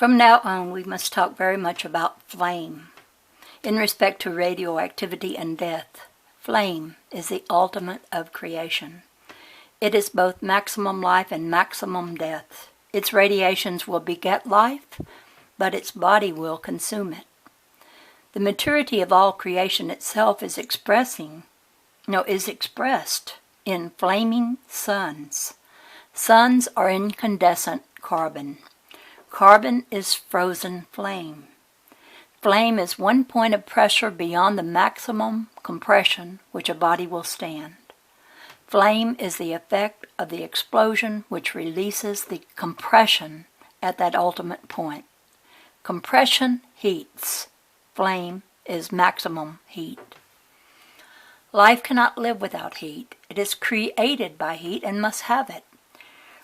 From now on, we must talk very much about flame. In respect to radioactivity and death, flame is the ultimate of creation. It is both maximum life and maximum death. Its radiations will beget life, but its body will consume it. The maturity of all creation itself is expressed in flaming suns. Suns are incandescent carbon. Carbon is frozen flame. Flame is one point of pressure beyond the maximum compression which a body will stand. Flame is the effect of the explosion which releases the compression at that ultimate point. Compression heats. Flame is maximum heat. Life cannot live without heat. It is created by heat and must have it.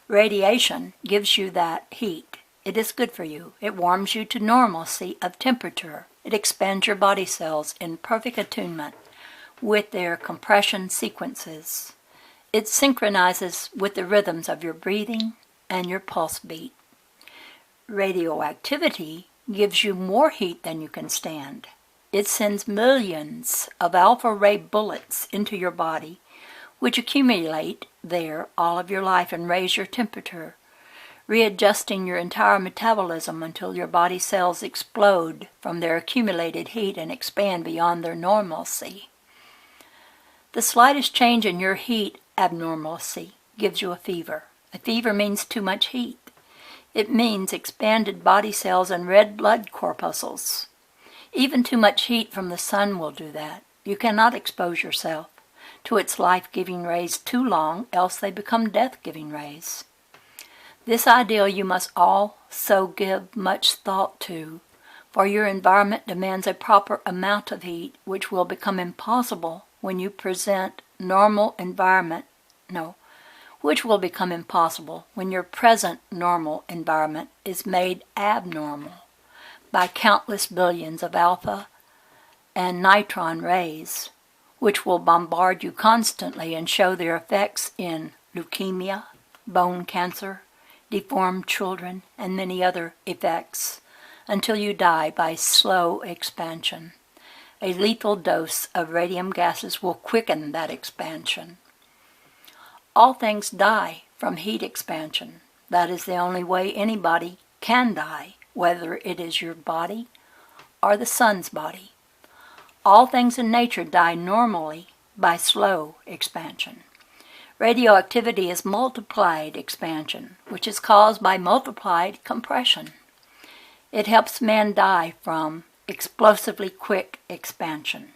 Radiation gives you that heat. It is good for you. It warms you to normalcy of temperature. It expands your body cells in perfect attunement with their compression sequences. It synchronizes with the rhythms of your breathing and your pulse beat. Radioactivity gives you more heat than you can stand. It sends millions of alpha ray bullets into your body, which accumulate there all of your life and raise your temperature, readjusting your entire metabolism until your body cells explode from their accumulated heat and expand beyond their normalcy. The slightest change in your heat abnormalcy gives you a fever. A fever means too much heat. It means expanded body cells and red blood corpuscles. Even too much heat from the sun will do that. You cannot expose yourself to its life-giving rays too long, else they become death-giving rays. This ideal you must also give much thought to, for your environment demands a proper amount of heat, which will become impossible when you present which will become impossible when your present normal environment is made abnormal by countless billions of alpha and neutron rays, which will bombard you constantly and show their effects in leukemia, bone cancer, deformed children, and many other effects, until you die by slow expansion. A lethal dose of radium gases will quicken that expansion. All things die from heat expansion. That is the only way anybody can die, whether it is your body or the sun's body. All things in nature die normally by slow expansion. Radioactivity is multiplied expansion, which is caused by multiplied compression. It helps man die from explosively quick expansion.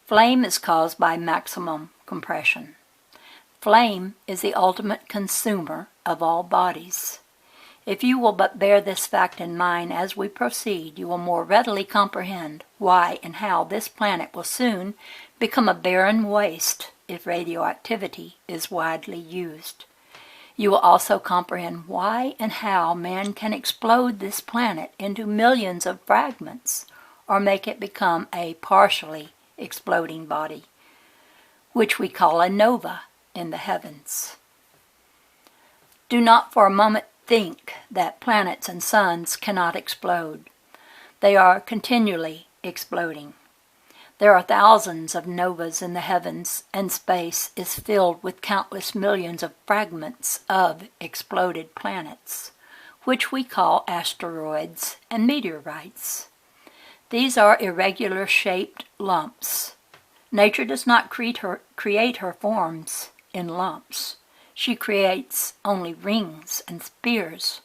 Flame is caused by maximum compression. Flame is the ultimate consumer of all bodies. If you will but bear this fact in mind as we proceed, you will more readily comprehend why and how this planet will soon become a barren waste if radioactivity is widely used. You will also comprehend why and how man can explode this planet into millions of fragments or make it become a partially exploding body, which we call a nova in the heavens. Do not for a moment think that planets and suns cannot explode. They are continually exploding. There are thousands of novas in the heavens, and space is filled with countless millions of fragments of exploded planets, which we call asteroids and meteorites. These are irregular shaped lumps. Nature does not create her forms in lumps. She creates only rings and spheres,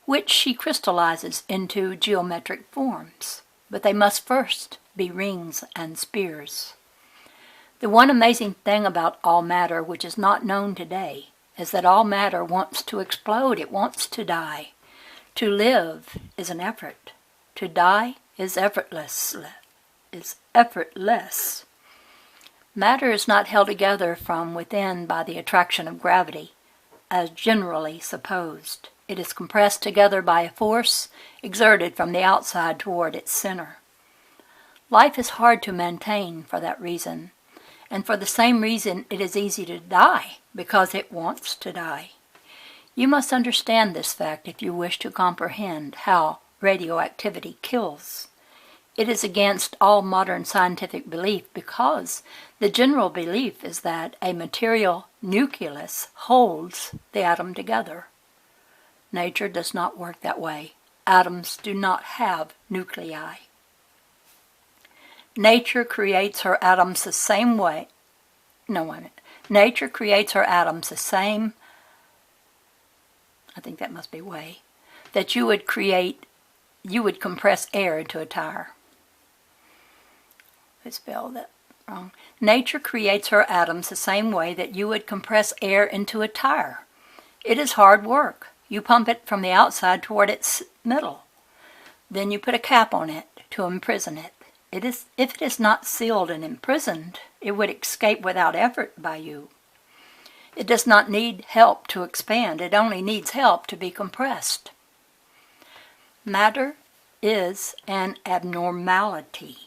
which she crystallizes into geometric forms. But they must first be rings and spheres. The one amazing thing about all matter, which is not known today, is that all matter wants to explode. It wants to die. To live is an effort. To die is effortless. Matter is not held together from within by the attraction of gravity, as generally supposed. It is compressed together by a force exerted from the outside toward its center. Life is hard to maintain for that reason, and for the same reason it is easy to die, because it wants to die. You must understand this fact if you wish to comprehend how radioactivity kills. It is against all modern scientific belief because the general belief is that a material nucleus holds the atom together. Nature does not work that way. Atoms do not have nuclei. Nature creates her atoms the same way. Nature creates her atoms the same, I think that must be way, that you would compress air into a tire. I spelled that wrong. Nature creates her atoms the same way that you would compress air into a tire. It is hard work. You pump it from the outside toward its middle. Then you put a cap on it to imprison it. If it is not sealed and imprisoned, it would escape without effort by you. It does not need help to expand. It only needs help to be compressed. Matter is an abnormality.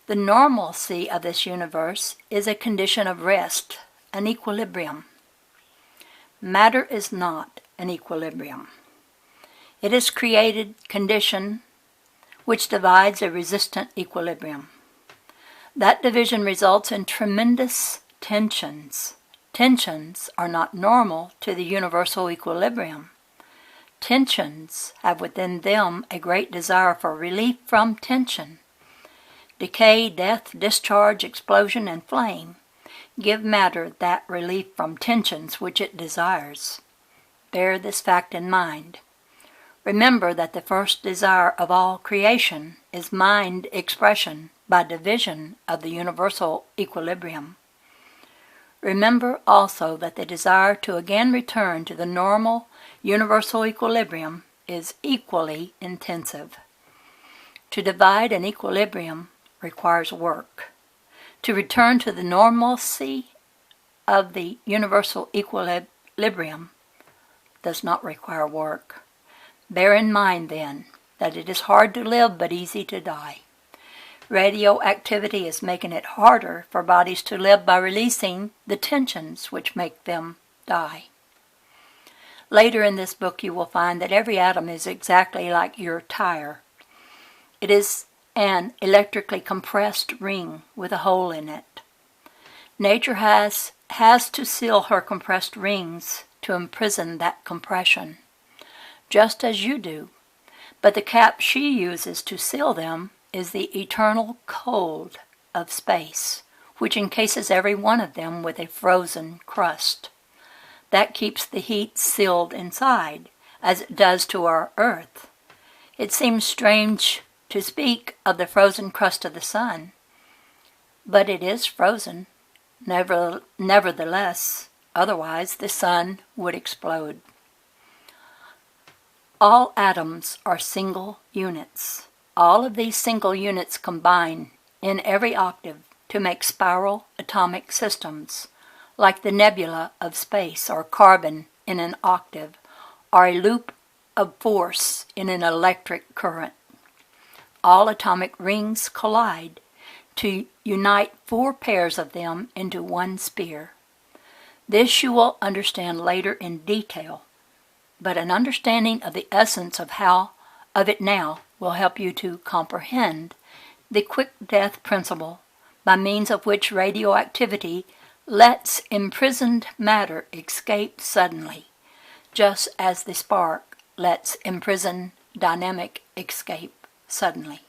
The normalcy of this universe is a condition of rest, an equilibrium. Matter is not an equilibrium. It is created condition which divides a resistant equilibrium. That division results in tremendous tensions. Tensions are not normal to the universal equilibrium. Tensions have within them a great desire for relief from tension. Decay, death, discharge, explosion, and flame give matter that relief from tensions which it desires. Bear this fact in mind. Remember that the first desire of all creation is mind expression by division of the universal equilibrium. Remember also that the desire to again return to the normal universal equilibrium is equally intensive. To divide an equilibrium requires work. To return to the normalcy of the universal equilibrium does not require work. Bear in mind, then, that it is hard to live but easy to die. Radioactivity is making it harder for bodies to live by releasing the tensions which make them die. Later in this book you will find that every atom is exactly like your tire. It is an electrically compressed ring with a hole in it. Nature has to seal her compressed rings to imprison that compression, just as you do, but the cap she uses to seal them is the eternal cold of space, which encases every one of them with a frozen crust. That keeps the heat sealed inside, as it does to our earth. It seems strange to speak of the frozen crust of the sun, but it is frozen. Nevertheless, otherwise the sun would explode. All atoms are single units. All of these single units combine in every octave to make spiral atomic systems, like the nebula of space or carbon in an octave, or a loop of force in an electric current. All atomic rings collide to unite 4 pairs of them into one sphere. This you will understand later in detail, but an understanding of the essence of it now will help you to comprehend the quick death principle by means of which radioactivity lets imprisoned matter escape suddenly, just as the spark lets imprisoned dynamic escape suddenly.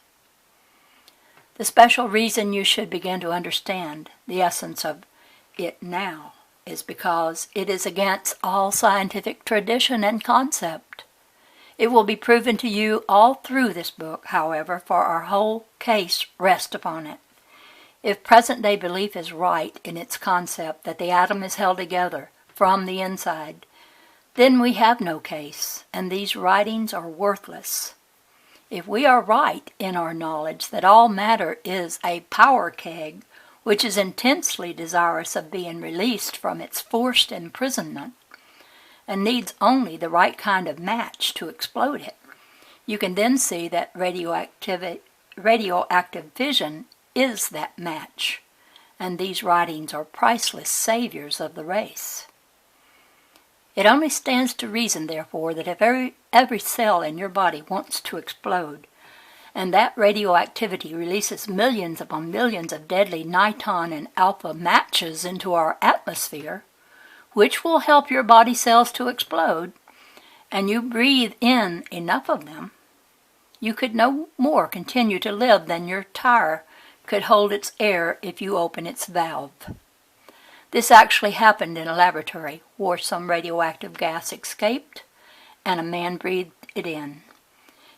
The special reason you should begin to understand the essence of it now is because it is against all scientific tradition and concept. It will be proven to you all through this book, however, for our whole case rests upon it. If present-day belief is right in its concept that the atom is held together from the inside, then we have no case, and these writings are worthless. If we are right in our knowledge that all matter is a power keg, which is intensely desirous of being released from its forced imprisonment, and needs only the right kind of match to explode it, you can then see that radioactive fission is that match, and these writings are priceless saviors of the race. It only stands to reason, therefore, that if every cell in your body wants to explode, and that radioactivity releases millions upon millions of deadly niton and alpha matches into our atmosphere, which will help your body cells to explode, and you breathe in enough of them, you could no more continue to live than your tire could hold its air if you open its valve. This actually happened in a laboratory where some radioactive gas escaped, and a man breathed it in.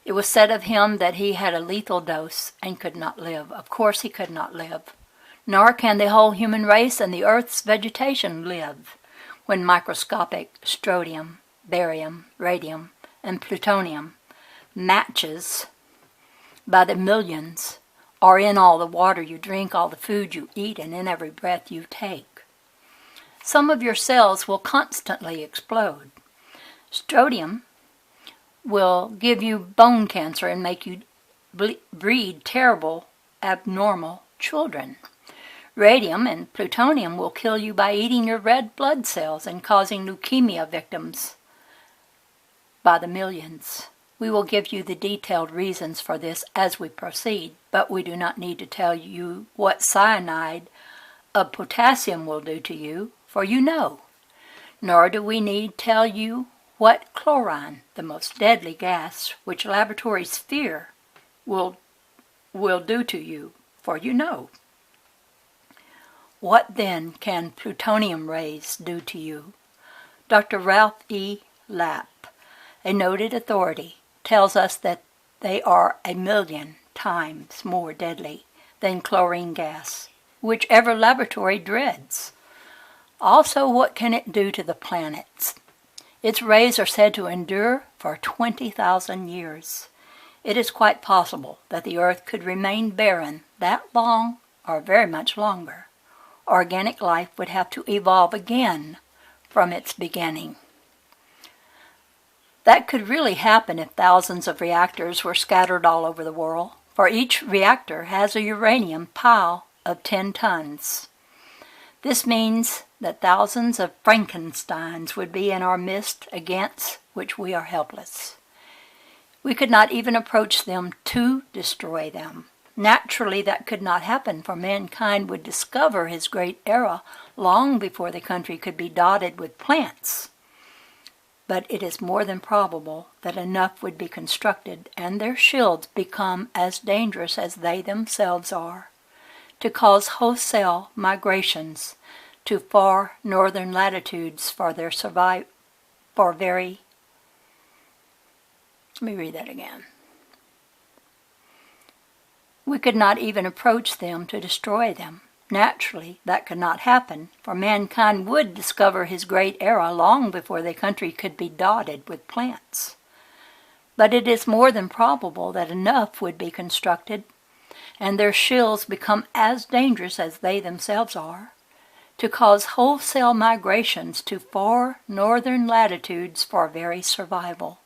It was said of him that he had a lethal dose and could not live. Of course he could not live. Nor can the whole human race and the Earth's vegetation live when microscopic strontium, barium, radium, and plutonium matches by the millions are in all the water you drink, all the food you eat, and in every breath you take. Some of your cells will constantly explode. Strontium will give you bone cancer and make you breed terrible, abnormal children. Radium and plutonium will kill you by eating your red blood cells and causing leukemia victims by the millions. We will give you the detailed reasons for this as we proceed, but we do not need to tell you what cyanide of potassium will do to you, for you know. Nor do we need tell you what chlorine, the most deadly gas, which laboratories fear, will do to you, for you know. What then can plutonium rays do to you? Dr. Ralph E. Lapp, a noted authority, tells us that they are 1,000,000 times more deadly than chlorine gas, whichever laboratory dreads. Also, what can it do to the planets? Its rays are said to endure for 20,000 years. It is quite possible that the Earth could remain barren that long or very much longer. Organic life would have to evolve again from its beginning. That could really happen if thousands of reactors were scattered all over the world, for each reactor has a uranium pile of 10 tons. This means that thousands of Frankensteins would be in our midst against which we are helpless. We could not even approach them to destroy them. Naturally, that could not happen, for mankind would discover his great era long before the country could be dotted with plants. But it is more than probable that enough would be constructed and their shields become as dangerous as they themselves are, to cause wholesale migrations to far northern latitudes for their Let me read that again. We could not even approach them to destroy them. Naturally, that could not happen, for mankind would discover his great era long before the country could be dotted with plants. But it is more than probable that enough would be constructed, and their shields become as dangerous as they themselves are, to cause wholesale migrations to far northern latitudes for very survival.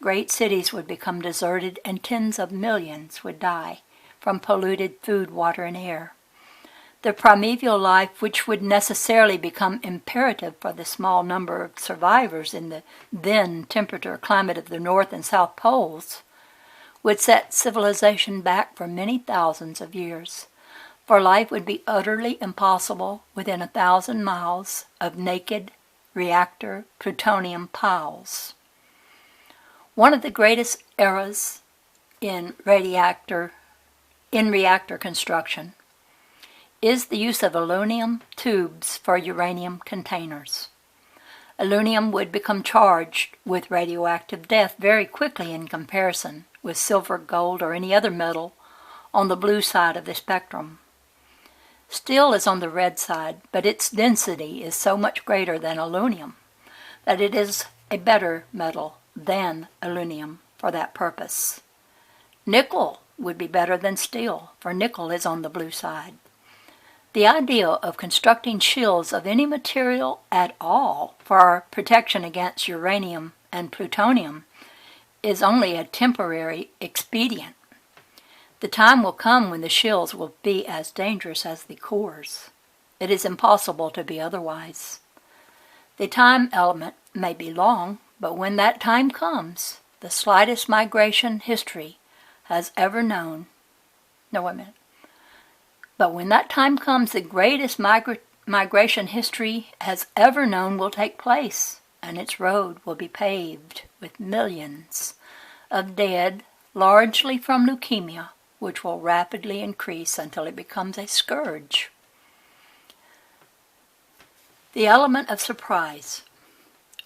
Great cities would become deserted, and tens of millions would die from polluted food, water, and air. The primeval life, which would necessarily become imperative for the small number of survivors in the then temperature climate of the North and South Poles, would set civilization back for many thousands of years, for life would be utterly impossible within 1,000 miles of naked reactor plutonium piles. One of the greatest eras in reactor construction is the use of aluminum tubes for uranium containers. Aluminum would become charged with radioactive death very quickly in comparison with silver, gold, or any other metal on the blue side of the spectrum. Steel is on the red side, but its density is so much greater than aluminum that it is a better metal than aluminum for that purpose. Nickel would be better than steel, for nickel is on the blue side. The idea of constructing shields of any material at all for protection against uranium and plutonium is only a temporary expedient. The time will come when the shields will be as dangerous as the cores. It is impossible to be otherwise. The time element may be long, but when that time comes, the slightest migration history has ever known. No, wait a minute. But when that time comes, the greatest migration history has ever known will take place, and its road will be paved with millions of dead, largely from leukemia, which will rapidly increase until it becomes a scourge. The element of surprise,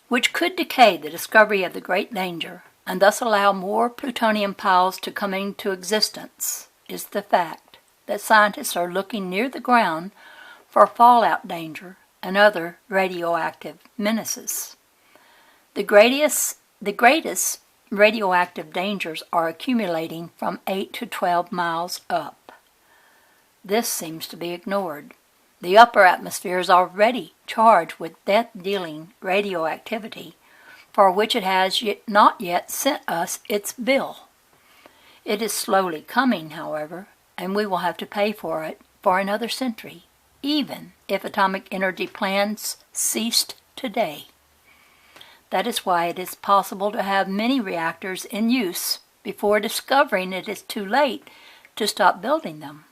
which could decay the discovery of the great danger and thus allow more plutonium piles to come into existence, is the fact that scientists are looking near the ground for fallout danger and other radioactive menaces. The greatest radioactive dangers are accumulating from 8 to 12 miles up. This seems to be ignored. The upper atmosphere is already charged with death-dealing radioactivity, for which it has not yet sent us its bill. It is slowly coming, however, and we will have to pay for it for another century, even if atomic energy plants ceased today. That is why it is possible to have many reactors in use before discovering it is too late to stop building them.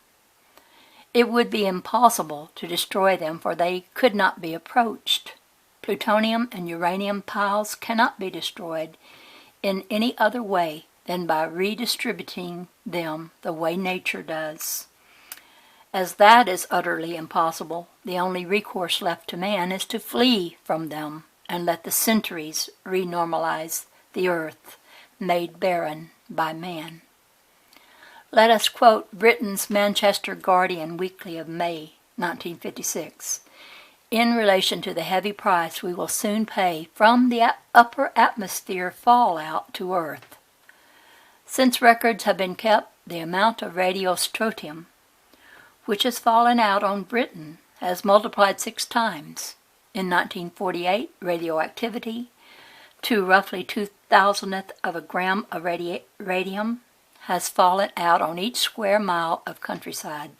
It would be impossible to destroy them, for they could not be approached. Plutonium and uranium piles cannot be destroyed in any other way than by redistributing them the way nature does. As that is utterly impossible, the only recourse left to man is to flee from them and let the centuries renormalize the earth, made barren by man. Let us quote Britain's Manchester Guardian Weekly of May 1956. In relation to the heavy price we will soon pay from the upper atmosphere fallout to Earth. Since records have been kept, the amount of radiostrontium, which has fallen out on Britain, has multiplied 6 times. In 1948, radioactivity to roughly 2,000th of a gram of radium has fallen out on each square mile of countryside.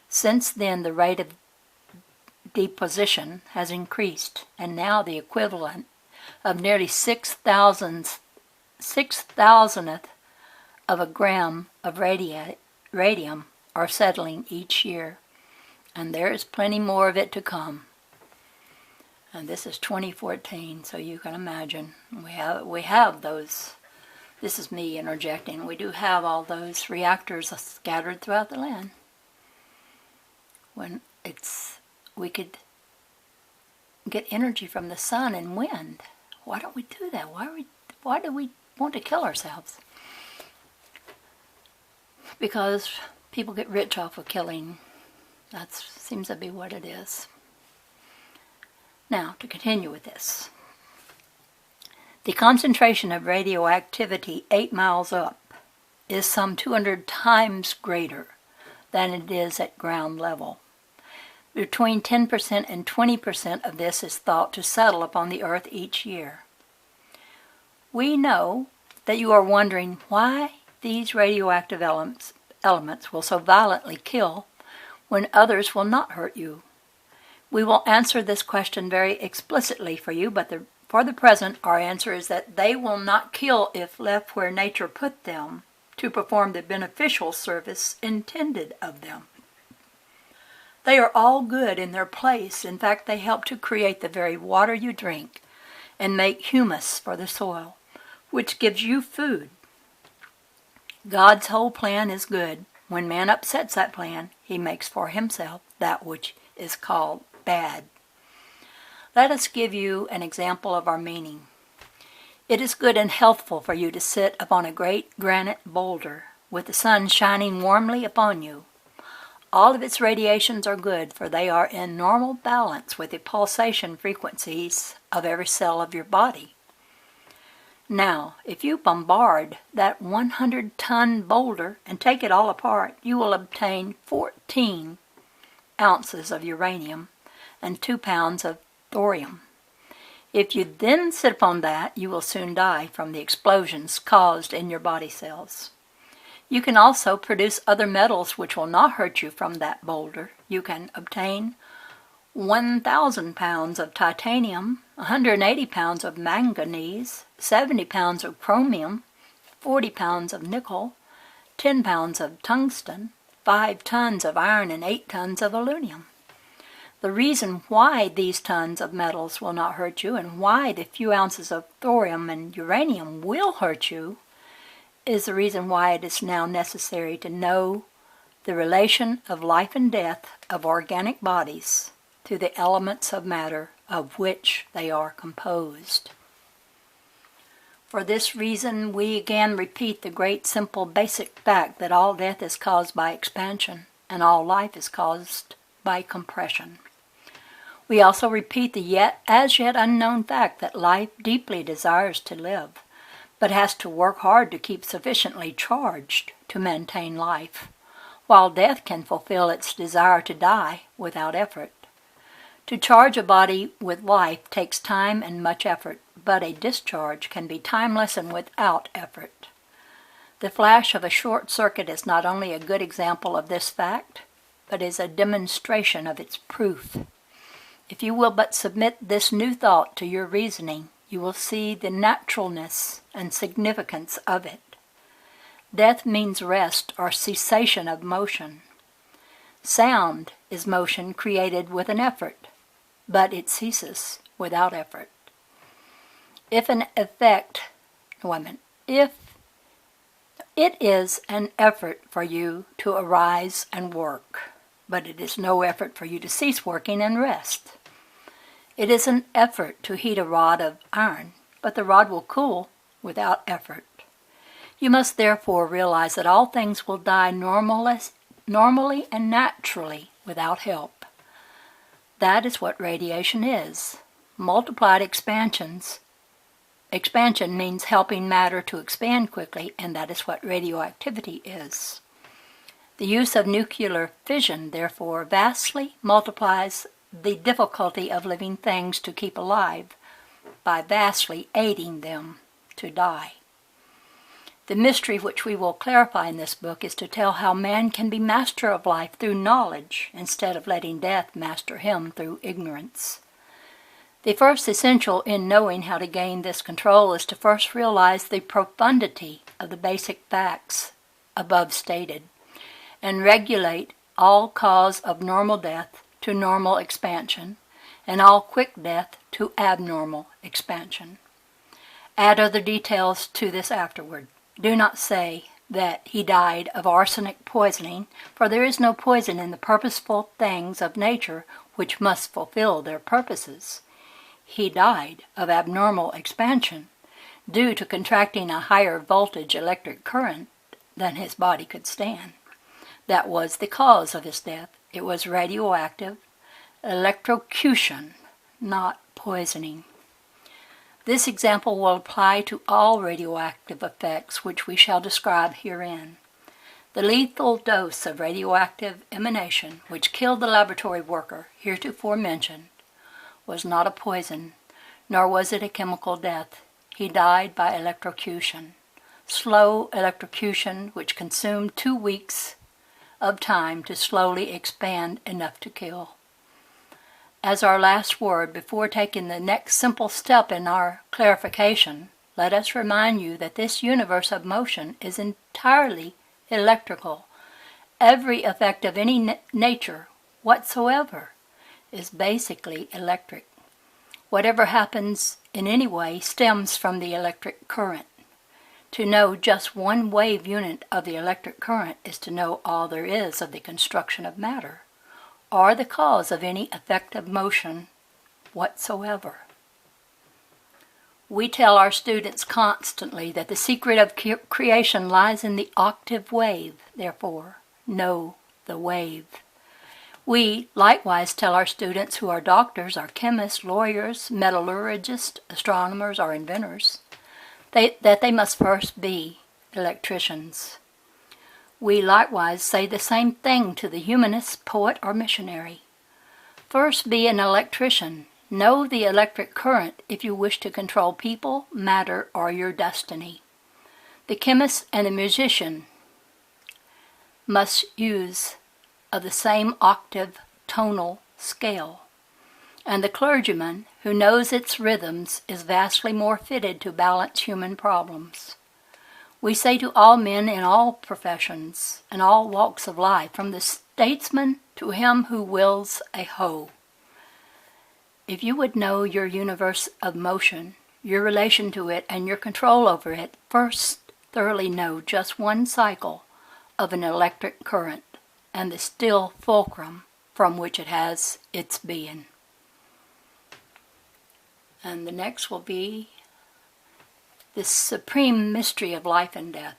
Since then, the rate of deposition has increased, and now the equivalent of nearly 6,000th of a gram of radium are settling each year, and there is plenty more of it to come. And this is 2014, so you can imagine we have those. This is me interjecting. We do have all those reactors scattered throughout the land. When we could get energy from the sun and wind. Why don't we do that? Why do we want to kill ourselves? Because people get rich off of killing. That seems to be what it is. Now, to continue with this. The concentration of radioactivity 8 miles up is some 200 times greater than it is at ground level. Between 10% and 20% of this is thought to settle upon the earth each year. We know that you are wondering why these radioactive elements will so violently kill when others will not hurt you. We will answer this question very explicitly for you, but for the present, our answer is that they will not kill if left where nature put them to perform the beneficial service intended of them. They are all good in their place. In fact, they help to create the very water you drink and make humus for the soil, which gives you food. God's whole plan is good. When man upsets that plan, he makes for himself that which is called bad. Let us give you an example of our meaning. It is good and healthful for you to sit upon a great granite boulder with the sun shining warmly upon you. All of its radiations are good, for they are in normal balance with the pulsation frequencies of every cell of your body. Now, if you bombard that 100-ton boulder and take it all apart, you will obtain 14 ounces of uranium and 2 pounds of thorium. If you then sit upon that, you will soon die from the explosions caused in your body cells. You can also produce other metals which will not hurt you from that boulder. You can obtain 1,000 pounds of titanium 180 pounds of manganese, 70 pounds of chromium, 40 pounds of nickel, 10 pounds of tungsten, 5 tons of iron, and 8 tons of aluminum. The reason why these tons of metals will not hurt you and why the few ounces of thorium and uranium will hurt you is the reason why it is now necessary to know the relation of life and death of organic bodies to the elements of matter of which they are composed. For this reason, we again repeat the great simple basic fact that all death is caused by expansion and all life is caused by compression. We also repeat the as yet unknown fact that life deeply desires to live, but has to work hard to keep sufficiently charged to maintain life, while death can fulfill its desire to die without effort. To charge a body with life takes time and much effort, but a discharge can be timeless and without effort. The flash of a short circuit is not only a good example of this fact, but is a demonstration of its proof. If you will but submit this new thought to your reasoning, you will see the naturalness and significance of it. Death means rest or cessation of motion. Sound is motion created with an effort, but it ceases without effort. If it is an effort for you to arise and work, but it is no effort for you to cease working and rest. It is an effort to heat a rod of iron, but the rod will cool without effort. You must therefore realize that all things will die normally and naturally without help. That is what radiation is. Multiplied expansions. Expansion means helping matter to expand quickly, and that is what radioactivity is. The use of nuclear fission, therefore, vastly multiplies the difficulty of living things to keep alive by vastly aiding them to die. The mystery which we will clarify in this book is to tell how man can be master of life through knowledge instead of letting death master him through ignorance. The first essential in knowing how to gain this control is to first realize the profundity of the basic facts above stated and regulate all cause of normal death to normal expansion and all quick death to abnormal expansion. Add other details to this afterward. Do not say that he died of arsenic poisoning, for there is no poison in the purposeful things of nature which must fulfill their purposes. He died of abnormal expansion due to contracting a higher voltage electric current than his body could stand. That was the cause of his death. It was radioactive electrocution, not poisoning. This example will apply to all radioactive effects which we shall describe herein. The lethal dose of radioactive emanation which killed the laboratory worker heretofore mentioned was not a poison, nor was it a chemical death. He died by electrocution, slow electrocution which consumed 2 weeks of time to slowly expand enough to kill. As our last word, before taking the next simple step in our clarification, let us remind you that this universe of motion is entirely electrical. Every effect of any nature whatsoever is basically electric. Whatever happens in any way stems from the electric current. To know just one wave unit of the electric current is to know all there is of the construction of matter, or the cause of any effect of motion whatsoever. We tell our students constantly that the secret of creation lies in the octave wave. Therefore, know the wave. We likewise tell our students who are doctors, are chemists, lawyers, metallurgists, astronomers, or inventors, that they must first be electricians. We likewise say the same thing to the humanist, poet, or missionary. First be an electrician. Know the electric current if you wish to control people, matter, or your destiny. The chemist and the musician must use of the same octave tonal scale. And the clergyman who knows its rhythms is vastly more fitted to balance human problems. We say to all men in all professions and all walks of life, from the statesman to him who wills a hoe, if you would know your universe of motion, your relation to it, and your control over it, first thoroughly know just one cycle of an electric current and the still fulcrum from which it has its being. And the next will be the supreme mystery of life and death.